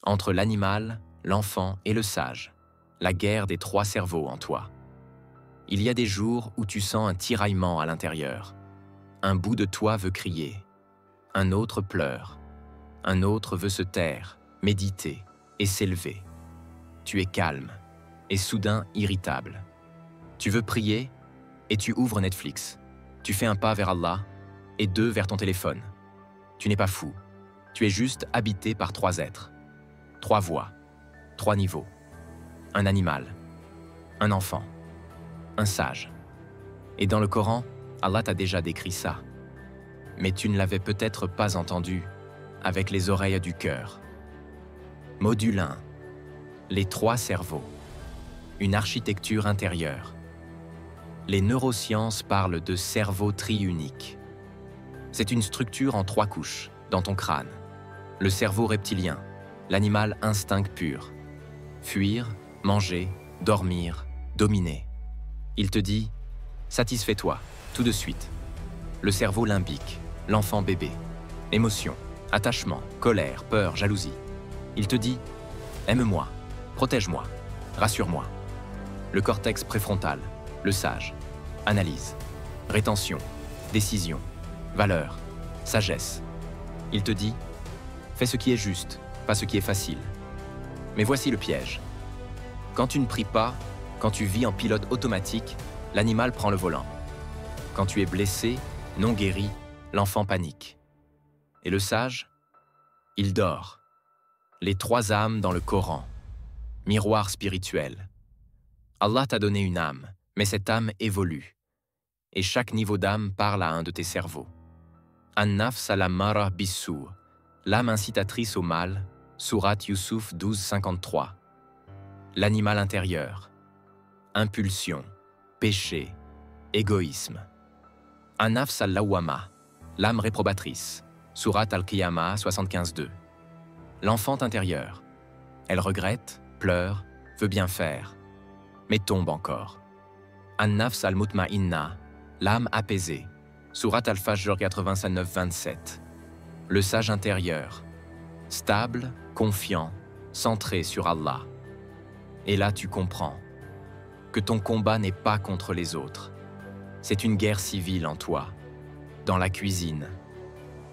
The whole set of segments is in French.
entre l'animal, l'enfant et le sage, la guerre des trois cerveaux en toi. Il y a des jours où tu sens un tiraillement à l'intérieur. Un bout de toi veut crier, un autre pleure, un autre veut se taire, méditer et s'élever. Tu es calme et soudain irritable. Tu veux prier et tu ouvres Netflix. Tu fais un pas vers Allah et deux vers ton téléphone. Tu n'es pas fou, tu es juste habité par trois êtres, trois voix, trois niveaux. Un animal, un enfant, un sage. Et dans le Coran, Allah t'a déjà décrit ça. Mais tu ne l'avais peut-être pas entendu avec les oreilles du cœur. Module 1. Les trois cerveaux. Une architecture intérieure. Les neurosciences parlent de cerveau triunique. C'est une structure en trois couches, dans ton crâne. Le cerveau reptilien, l'animal instinct pur. Fuir, manger, dormir, dominer. Il te dit « satisfais-toi, tout de suite ». Le cerveau limbique, l'enfant bébé. Émotion, attachement, colère, peur, jalousie. Il te dit « aime-moi, protège-moi, rassure-moi ». Le cortex préfrontal, le sage. Analyse, rétention, décision, valeur, sagesse. Il te dit « fais ce qui est juste, pas ce qui est facile ». Mais voici le piège. Quand tu ne pries pas, quand tu vis en pilote automatique, l'animal prend le volant. Quand tu es blessé, non guéri, l'enfant panique. Et le sage, il dort. Les trois âmes dans le Coran. Miroir spirituel. Allah t'a donné une âme, mais cette âme évolue. Et chaque niveau d'âme parle à un de tes cerveaux. An-nafs al-ammara bis-sou, l'âme incitatrice au mal, sourate Youssouf 12:53. L'animal intérieur. Impulsion, péché, égoïsme. An-nafs al-lawwama, l'âme réprobatrice, sourate Al-Qiyamah 75:2. L'enfant intérieur. Elle regrette, pleure, veut bien faire, mais tombe encore. An-nafs al-mutma'inna, l'âme apaisée, sourate Al-Fajr 89:27. Le sage intérieur. Stable, confiant, centré sur Allah. Et là tu comprends que ton combat n'est pas contre les autres. C'est une guerre civile en toi. Dans la cuisine,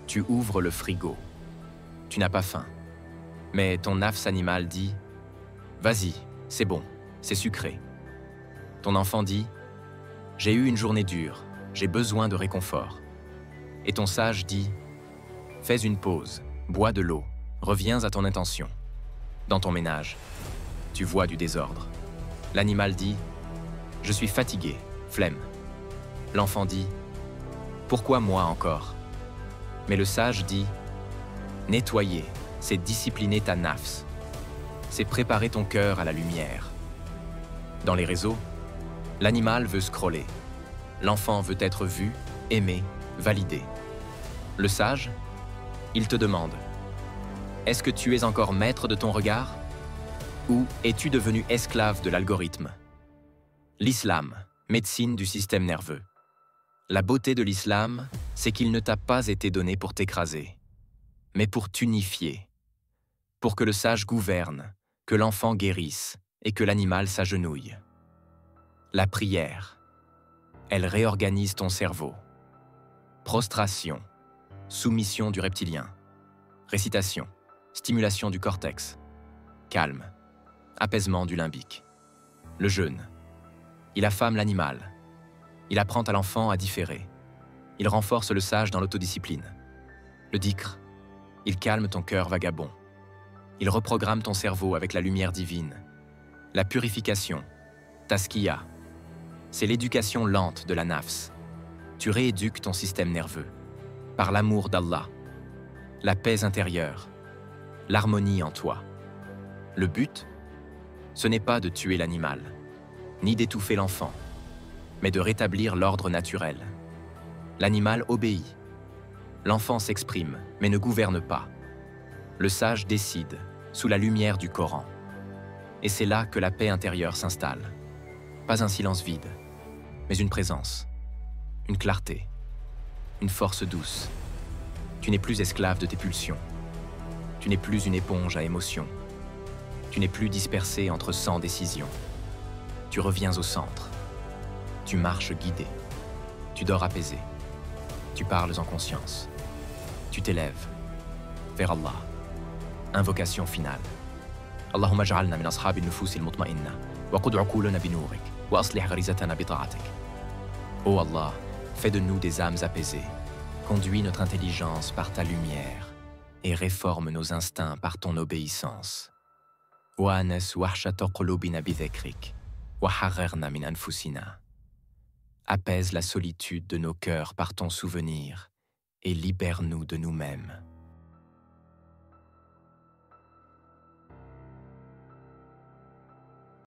tu ouvres le frigo. Tu n'as pas faim. Mais ton nafs animal dit « Vas-y, c'est bon, c'est sucré ». Ton enfant dit « J'ai eu une journée dure, j'ai besoin de réconfort ». Et ton sage dit « Fais une pause, bois de l'eau, reviens à ton intention ». Dans ton ménage, tu vois du désordre. L'animal dit « Je suis fatigué, flemme ». L'enfant dit « Pourquoi moi encore ?» Mais le sage dit « Nettoyer, c'est discipliner ta nafs. C'est préparer ton cœur à la lumière. » Dans les réseaux, l'animal veut scroller. L'enfant veut être vu, aimé, validé. Le sage, il te demande « Est-ce que tu es encore maître de ton regard ? Ou es-tu devenu esclave de l'algorithme ?» L'islam, médecine du système nerveux. La beauté de l'islam, c'est qu'il ne t'a pas été donné pour t'écraser, mais pour t'unifier, pour que le sage gouverne, que l'enfant guérisse et que l'animal s'agenouille. La prière, elle réorganise ton cerveau. Prostration, soumission du reptilien. Récitation, stimulation du cortex. Calme, apaisement du limbique. Le jeûne, il affame l'animal. Il apprend à l'enfant à différer. Il renforce le sage dans l'autodiscipline. Le dhikr, il calme ton cœur vagabond. Il reprogramme ton cerveau avec la lumière divine. La purification, taskiya, c'est l'éducation lente de la nafs. Tu rééduques ton système nerveux par l'amour d'Allah, la paix intérieure, l'harmonie en toi. Le but, ce n'est pas de tuer l'animal, ni d'étouffer l'enfant, mais de rétablir l'ordre naturel. L'animal obéit. L'enfant s'exprime, mais ne gouverne pas. Le sage décide, sous la lumière du Coran. Et c'est là que la paix intérieure s'installe. Pas un silence vide, mais une présence, une clarté, une force douce. Tu n'es plus esclave de tes pulsions. Tu n'es plus une éponge à émotions. Tu n'es plus dispersé entre 100 décisions. Tu reviens au centre. Tu marches guidé. Tu dors apaisé. Tu parles en conscience. Tu t'élèves vers Allah. Invocation finale. Allahumma ja'alna min ashabi al-nufus al-mutma'inna wa qud 'uqulana bi nourik wa aslih gharizatana bi ta'atik. Ô Allah, fais de nous des âmes apaisées. Conduis notre intelligence par ta lumière et réforme nos instincts par ton obéissance. Wa anas wahshata qulubina bi dhikrik wa harrirna min anfusina. Apaise la solitude de nos cœurs par ton souvenir et libère-nous de nous-mêmes.